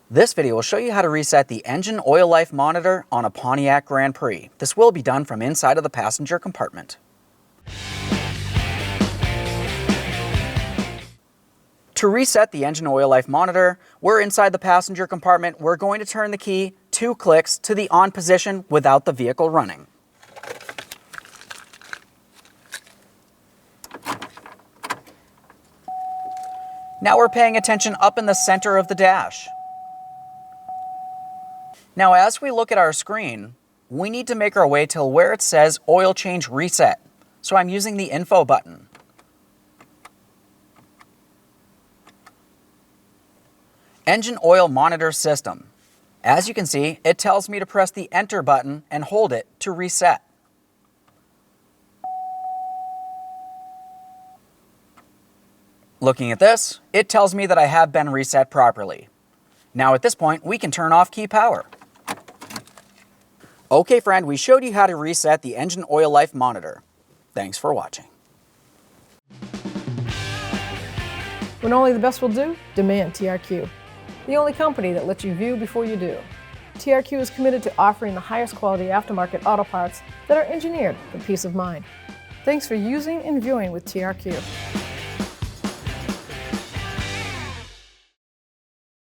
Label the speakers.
Speaker 1: This video will show you how to reset the engine oil life monitor on a Pontiac Grand Prix. This will be done from inside of the passenger compartment. To reset the engine oil life monitor, we're inside the passenger compartment. We're going to turn the key 2 clicks to the on position without the vehicle running. Now we're paying attention up in the center of the dash. Now as we look at our screen, we need to make our way till where it says oil change reset. So I'm using the info button. Engine oil monitor system. As you can see, it tells me to press the enter button and hold it to reset. Looking at this, it tells me that I have been reset properly. Now at this point, we can turn off key power. Okay friend, we showed you how to reset the engine oil life monitor. Thanks for watching.
Speaker 2: When only the best will do, demand TRQ. The only company that lets you view before you do. TRQ is committed to offering the highest quality aftermarket auto parts that are engineered for peace of mind. Thanks for using and viewing with TRQ.